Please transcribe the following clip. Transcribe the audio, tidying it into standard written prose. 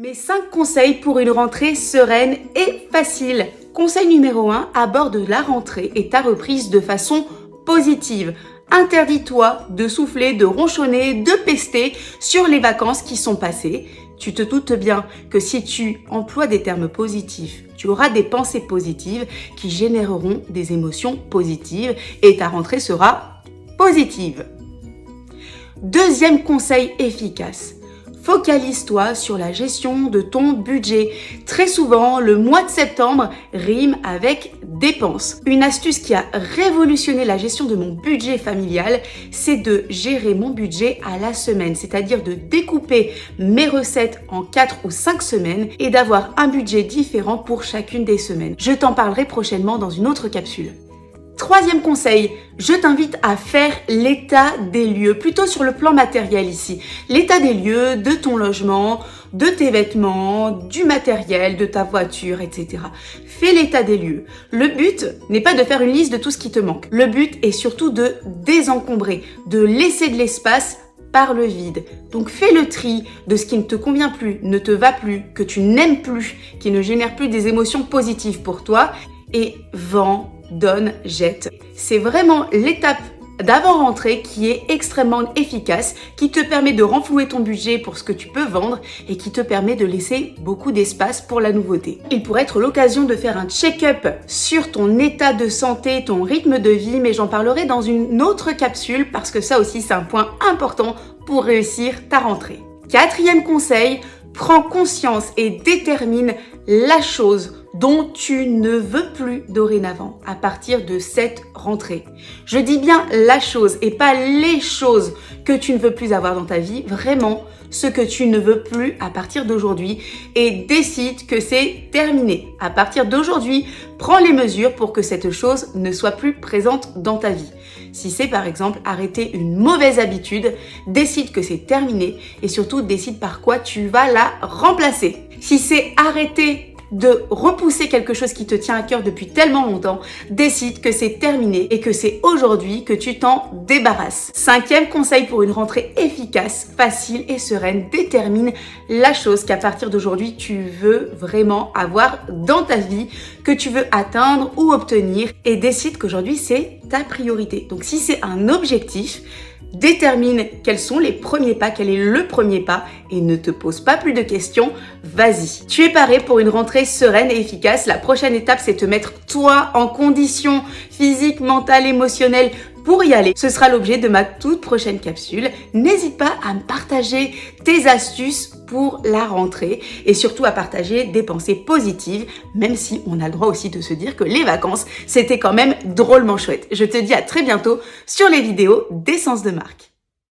Mes 5 conseils pour une rentrée sereine et facile. Conseil numéro 1, aborde la rentrée et ta reprise de façon positive. Interdis-toi de souffler, de ronchonner, de pester sur les vacances qui sont passées. Tu te doutes bien que si tu emploies des termes positifs, tu auras des pensées positives qui généreront des émotions positives et ta rentrée sera positive. Deuxième conseil efficace. Focalise-toi sur la gestion de ton budget. Très souvent, le mois de septembre rime avec dépenses. Une astuce qui a révolutionné la gestion de mon budget familial, c'est de gérer mon budget à la semaine, c'est-à-dire de découper mes recettes en 4 ou 5 semaines et d'avoir un budget différent pour chacune des semaines. Je t'en parlerai prochainement dans une autre capsule. Troisième conseil, je t'invite à faire l'état des lieux, plutôt sur le plan matériel ici. L'état des lieux de ton logement, de tes vêtements, du matériel, de ta voiture, etc. Fais l'état des lieux. Le but n'est pas de faire une liste de tout ce qui te manque. Le but est surtout de désencombrer, de laisser de l'espace par le vide. Donc fais le tri de ce qui ne te convient plus, ne te va plus, que tu n'aimes plus, qui ne génère plus des émotions positives pour toi et vends, donne, jette. C'est vraiment l'étape d'avant-rentrée qui est extrêmement efficace, qui te permet de renflouer ton budget pour ce que tu peux vendre et qui te permet de laisser beaucoup d'espace pour la nouveauté. Il pourrait être l'occasion de faire un check-up sur ton état de santé, ton rythme de vie, mais j'en parlerai dans une autre capsule parce que ça aussi c'est un point important pour réussir ta rentrée. Quatrième conseil, prends conscience et détermine la chose dont tu ne veux plus dorénavant à partir de cette rentrée. Je dis bien la chose et pas les choses que tu ne veux plus avoir dans ta vie, vraiment ce que tu ne veux plus à partir d'aujourd'hui et décide que c'est terminé. À partir d'aujourd'hui, prends les mesures pour que cette chose ne soit plus présente dans ta vie. Si c'est par exemple arrêter une mauvaise habitude, décide que c'est terminé et surtout décide par quoi tu vas la remplacer. Si c'est arrêter de repousser quelque chose qui te tient à cœur depuis tellement longtemps, décide que c'est terminé et que c'est aujourd'hui que tu t'en débarrasses. Cinquième conseil pour une rentrée efficace, facile et sereine, détermine la chose qu'à partir d'aujourd'hui tu veux vraiment avoir dans ta vie, que tu veux atteindre ou obtenir et décide qu'aujourd'hui c'est ta priorité. Donc si c'est un objectif, détermine quels sont les premiers pas, quel est le premier pas et ne te pose pas plus de questions, vas-y. Tu es paré pour une rentrée sereine et efficace. La prochaine étape, c'est te mettre toi en condition physique, mentale, émotionnelle pour y aller. Ce sera l'objet de ma toute prochaine capsule. N'hésite pas à me partager tes astuces pour la rentrée et surtout à partager des pensées positives, même si on a le droit aussi de se dire que les vacances, c'était quand même drôlement chouette. Je te dis à très bientôt sur les vidéos d'Essence de marque.